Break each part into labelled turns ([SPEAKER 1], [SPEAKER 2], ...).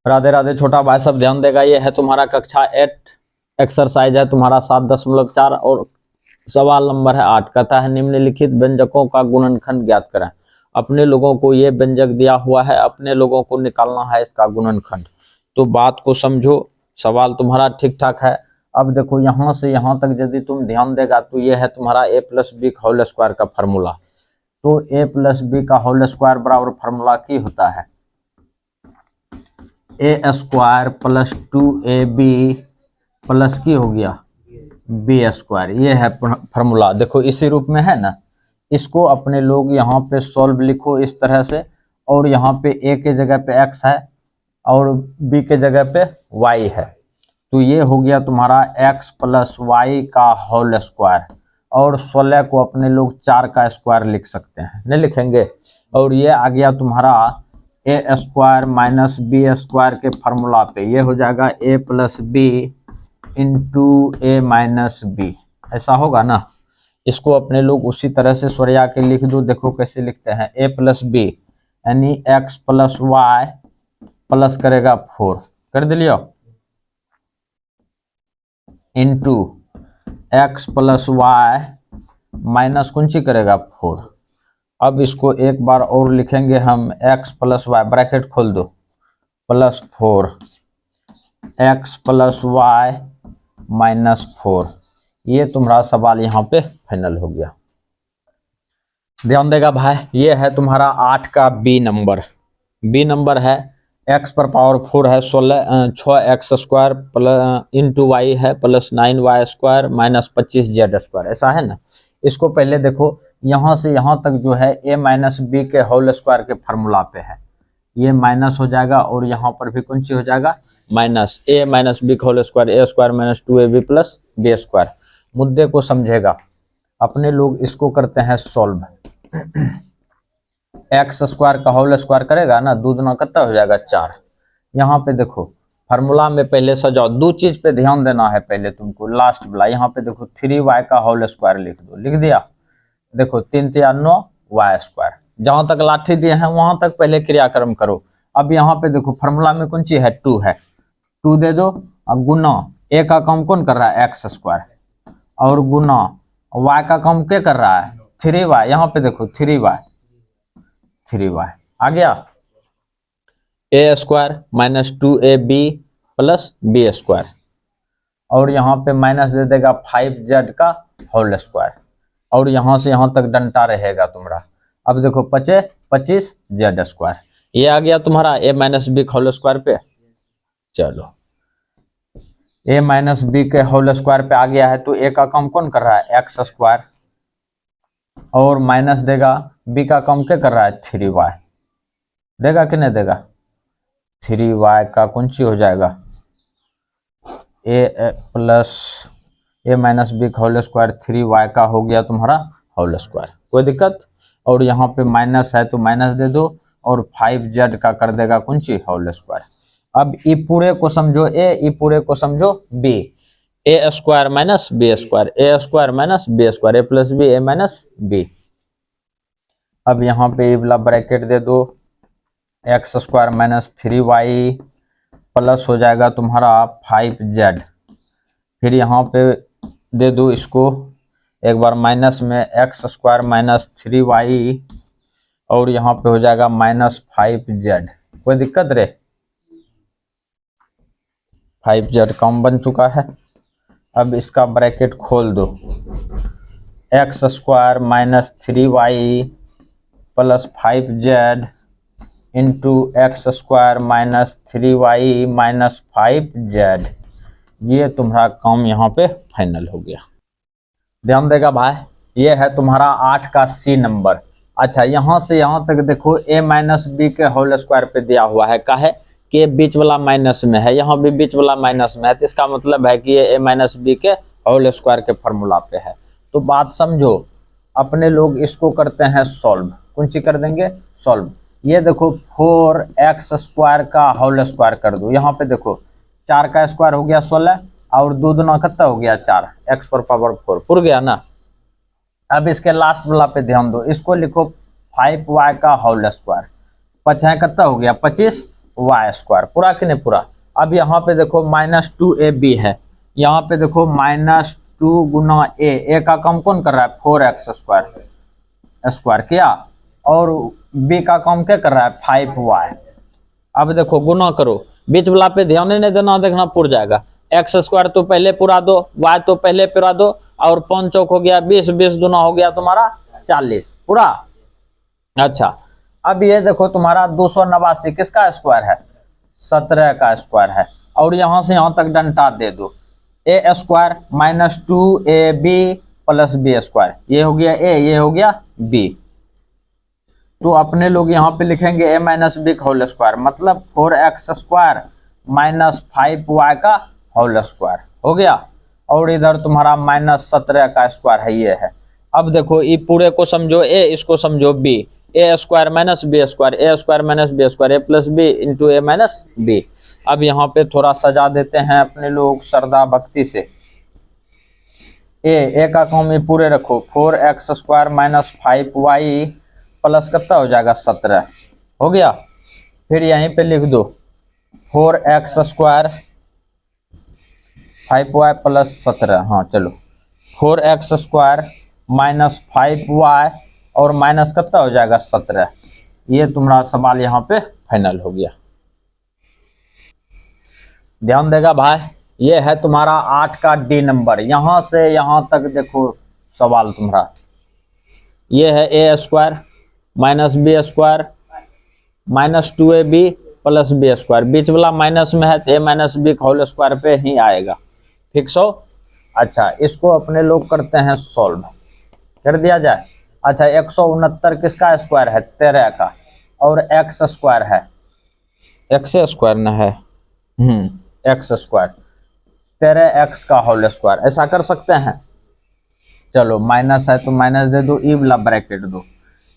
[SPEAKER 1] राधे राधे छोटा भाई सब ध्यान देगा। ये है तुम्हारा कक्षा 8 एक्सरसाइज है तुम्हारा 7.4 और सवाल नंबर है 8। कहता है निम्नलिखित व्यंजकों का गुणनखंड ज्ञात करें। अपने लोगों को ये व्यंजक दिया हुआ है, अपने लोगों को निकालना है इसका गुणनखंड। तो बात को समझो, सवाल तुम्हारा ठीक ठाक है। अब देखो यहाँ से यहाँ तक यदि तुम ध्यान देगा तो ये है तुम्हारा a + b का होल स्क्वायर का फॉर्मूला। तो a + b का होल स्क्वायर बराबर फॉर्मूला की होता है a² + 2ab प्लस की हो गया b²। ये है फॉर्मूला, देखो इसी रूप में है ना। इसको अपने लोग यहाँ पे सॉल्व लिखो इस तरह से, और यहाँ पे a के जगह पे x है और b के जगह पे y है। तो ये हो गया तुम्हारा x + y का होल स्क्वायर, और 16 को अपने लोग 4 का स्क्वायर लिख सकते हैं, नहीं लिखेंगे। और ये आ गया तुम्हारा a² - b² के फॉर्मूला पे, ये हो जाएगा a + b × a - b, ऐसा होगा ना। इसको अपने लोग उसी तरह से सरिया के लिख दो। देखो कैसे लिखते हैं, a + b यानी x + y प्लस करेगा 4 कर दिलियो इंटू x + y माइनस कौन सी करेगा 4। अब इसको एक बार और लिखेंगे हम, x + y ब्रैकेट खोल दो +4 x + y -4। ये तुम्हारा सवाल यहाँ पे फाइनल हो गया। ध्यान देगा भाई, ये है तुम्हारा 8 का बी नंबर। बी नंबर है x पर पावर 4 है 6x² इंटू y है +9y² -25z², ऐसा है ना। इसको पहले देखो, यहाँ से यहाँ तक जो है a - b के होल स्क्वायर के फॉर्मूला पे है, ये माइनस हो जाएगा और यहाँ पर भी कौन सी हो जाएगा माइनस a - b का whole square a² - 2ab + b²। मुद्दे को समझेगा, अपने लोग इसको करते हैं सॉल्व। x² का होल स्क्वायर करेगा ना, 2 दूना कितना हो जाएगा 4। यहाँ पे देखो फार्मूला में पहले सजाओ, दो चीज पे ध्यान देना है पहले तुमको, लास्ट वाला यहाँ पे देखो 3y का होल स्क्वायर लिख दो, लिख दिया। देखो 3 × 9 y², जहां तक लाठी दिए हैं वहां तक पहले क्रियाक्रम करो। अब यहाँ पे देखो फार्मूला में कौन सी है 2 है, 2 दे दो। अब गुना a का काम कौन कर रहा है x² और गुना y का काम क्या कर रहा है 3y। यहाँ पे देखो 3y आ गया, a² - 2ab + b², और यहाँ पे माइनस दे देगा 5z का होल स्क्वायर, और यहाँ से यहाँ तक डंटा रहेगा तुम्हारा। अब देखो 25z², ये आ गया तुम्हारा a - b होल स्क्वायर पे। चलो a - b के होल स्क्वायर पे आ गया है, तो a का काम कौन कर रहा है x², और माइनस देगा b का काम क्या कर रहा है 3y, देगा कि नहीं देगा। 3y का कौन सी हो जाएगा a - b का होल स्क्वायर 3y का हो गया तुम्हारा होल स्क्वायर, कोई दिक्कत। और यहाँ पे माइनस है तो माइनस दे दो, और 5z का कर देगा कौन सी होल स्क्वायर। अब ये पूरे को समझो a, ये पूरे को समझो b, a² - b², a² - b², a + b a - b। अब यहाँ पे ये वाला ब्रैकेट दे दो, x² - 3y प्लस हो जाएगा तुम्हारा 5z। फिर यहाँ पे दे दो इसको एक बार माइनस में x² - 3y, और यहाँ पे हो जाएगा -5z, कोई दिक्कत रे। 5z कम बन चुका है। अब इसका ब्रैकेट खोल दो, x² - 3y + 5z into x² - 3y - 5z। ये तुम्हारा काम यहाँ पे फाइनल हो गया। ध्यान देगा भाई, ये है तुम्हारा 8 का सी नंबर। अच्छा यहाँ से यहाँ तक देखो a - b के होल स्क्वायर पे दिया हुआ है, काहे कि बीच वाला माइनस में है, यहाँ भी बीच वाला माइनस में है, तो इसका मतलब है कि ये a - b के होल स्क्वायर के फॉर्मूला पे है। तो बात समझो, अपने लोग इसको करते हैं सॉल्व, कौन सी कर देंगे सॉल्व। ये देखो 4x² का होल स्क्वायर कर दो, यहाँ पे देखो 4 का स्क्वायर हो गया 16, और 2 दूना कितना हो गया 4, x पर पावर 4 पुर गया ना। अब इसके लास्ट वाला पे ध्यान दो, इसको लिखो 5y का होल स्क्वायर, 5 कितना हो गया 25, वाई स्क्वायर, पूरा कि नहीं पूरा। अब यहाँ पे देखो -2ab है, यहाँ पे देखो -2 गुना ए का काम कौन कर रहा है 4x स्क्वायर किया, और बी का काम क्या कर रहा है 5y। अब देखो गुना करो, बीच वाला पे ध्यान ही नहीं देना, देखना पुर जाएगा। एक्स स्क्वायर तो पहले पूरा दो, वाई तो पहले पूरा दो, और 5 चौक हो गया 20, 20 दूना हो गया तुम्हारा 40 पूरा। अच्छा अब ये देखो तुम्हारा 289 किसका स्क्वायर है 17 का स्क्वायर है, और यहां से यहां तक डंटा दे दो, A square -2ab plus B square, ये हो गया ए, ये हो गया बी। तो अपने लोग यहाँ पे लिखेंगे a माइनस बी का होल स्क्वायर, मतलब 4x स्क्वायर माइनस 5y का होल स्क्वायर हो गया, और इधर तुम्हारा -17 का स्क्वायर है, ये है। अब देखो ये पूरे को समझो a, इसको समझो b, a square minus B square, a square minus B square, a plus B into A minus B. अब यहाँ पे थोड़ा सजा देते हैं अपने लोग श्रद्धा भक्ति से। ए का काम ये पूरे रखो, 4x square minus 5y plus कितना हो जाएगा 17 हो गया। फिर यहीं पे लिख दो 4x स्क्वायर 5y प्लस 17, हाँ चलो 4x स्क्वायर माइनस 5y और माइनस कितना हो जाएगा 17। ये तुम्हारा सवाल यहाँ पे फाइनल हो गया। ध्यान देगा भाई, ये है तुम्हारा 8 का डी नंबर। यहां से यहां तक देखो सवाल तुम्हारा, ये है A square minus B square -2ab plus B square, बीच वाला माइनस में है तो A minus B whole square पे ही आएगा, फिक्स हो। अच्छा इसको अपने लोग करते हैं सॉल्व, कर दिया जाए। अच्छा 169 किसका स्क्वायर है 13 का, और एक्स स्क्वायर है, एक्स स्क्वायर न है एक्स स्क्वायर 13x का होल स्क्वायर, ऐसा कर सकते हैं। चलो माइनस है तो माइनस दे दो, ई वाला ब्रैकेट दो।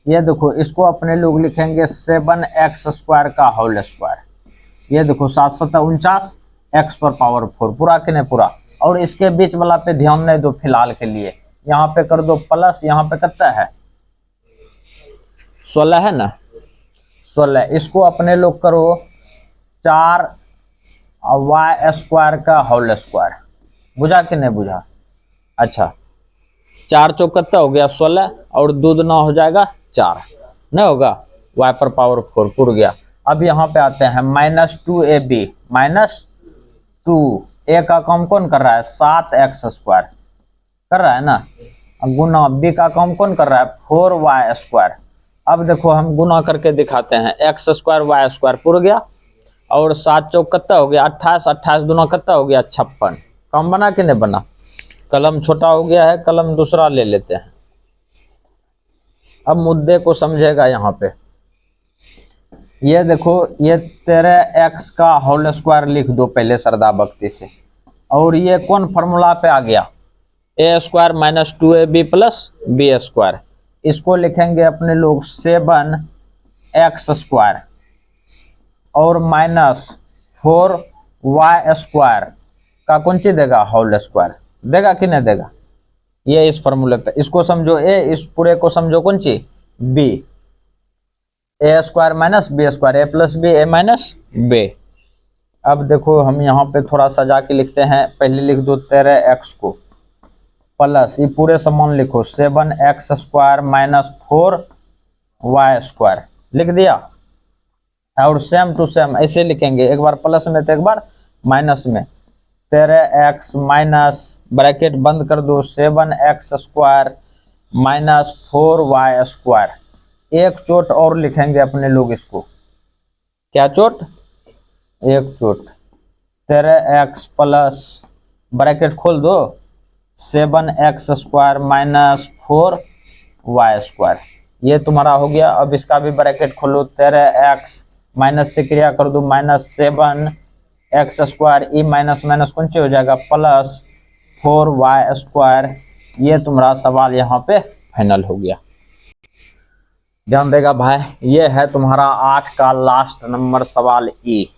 [SPEAKER 1] ये देखो इसको अपने लोग लिखेंगे 7x स्क्वायर का होल स्क्वायर, ये देखो 7 7 49 x पर पावर 4, पूरा कि नहीं पूरा। और इसके बीच वाला पे ध्यान नहीं दो फिलहाल के लिए, यहाँ पे कर दो प्लस, यहाँ पे कितना है 16 है ना 16, इसको अपने लोग करो 4y स्क्वायर का होल स्क्वायर, बुझा कि नहीं बुझा। अच्छा 4 चौक कितना हो गया 16, और 2 दूना हो जाएगा 4, नहीं होगा, y पर पावर 4 पुर गया। अब यहाँ पे आते हैं -2ab -2, a का काम कौन कर रहा है 7x स्क्वायर कर रहा है ना, गुना b का काम कौन कर रहा है 4y स्क्वायर। अब देखो हम गुना करके दिखाते हैं, x स्क्वायर y स्क्वायर पुर गया, और 7 चौक कितना हो गया 28, 28 दूना कितना हो गया 56, कम बना कि नहीं बना। कलम छोटा हो गया है, कलम दूसरा ले लेते हैं। अब मुद्दे को समझेगा यहाँ पे, ये देखो ये 13x का होल स्क्वायर लिख दो पहले श्रद्धा भक्ति से, और ये कौन फॉर्मूला पे आ गया a square -2ab plus B square, इसको लिखेंगे अपने लोग 7x स्क्वायर और -4y स्क्वायर का कौन सी देगा होल स्क्वायर, देगा कि नहीं देगा। ये इस फॉर्मूले पे, इसको समझो ए, इस पूरे को समझो कौन सी बी, ए स्क्वायर माइनस बी स्क्वायर, ए प्लस बी ए माइनस बी। अब देखो हम यहाँ पे थोड़ा सजा के लिखते हैं, पहले लिख दो 13x को प्लस ये पूरे समान लिखो 7x स्क्वायर -4y स्क्वायर, लिख दिया। और सेम टू सेम ऐसे लिखेंगे, एक बार प्लस में तो एक बार माइनस में, 13x माइनस ब्रैकेट बंद कर दो 7x स्क्वायर -4y स्क्वायर। एक चोट और लिखेंगे अपने लोग इसको, क्या चोट, एक चोट 13x प्लस ब्रैकेट खोल दो 7x स्क्वायर -4y स्क्वायर, ये तुम्हारा हो गया। अब इसका भी ब्रैकेट खोलो 13x माइनस से क्रिया कर दो -7x square, E minus minus कौन सी हो जाएगा प्लस 4y स्क्वायर। ये तुम्हारा सवाल यहाँ पे फाइनल हो गया। ध्यान देगा भाई, ये है तुम्हारा 8 का लास्ट नंबर सवाल ई।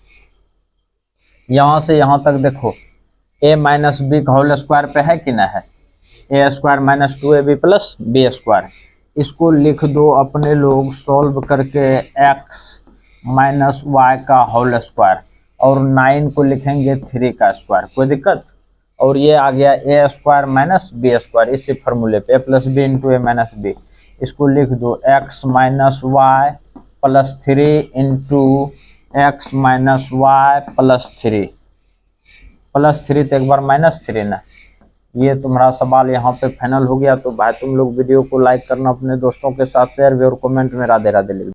[SPEAKER 1] यहाँ से यहाँ तक देखो a माइनस बी का होल स्क्वायर पे है कि ना है, a square -2ab plus B square, इसको लिख दो अपने लोग सॉल्व करके x माइनस वाई का होल स्क्वायर, और 9 को लिखेंगे 3 का स्क्वायर, कोई दिक्कत। और ये आ गया A square minus B square, इसी फॉर्मूले पे A plus B into A minus B. इसको लिख दो X minus Y plus 3 into X minus Y plus 3। Plus 3 तो एक बार माइनस 3 ना। ये तुम्हारा सवाल यहाँ पे फाइनल हो गया। तो भाई तुम लोग वीडियो को लाइक करना, अपने दोस्तों के साथ शेयर भी, और कमेंट में राधे राधे लिख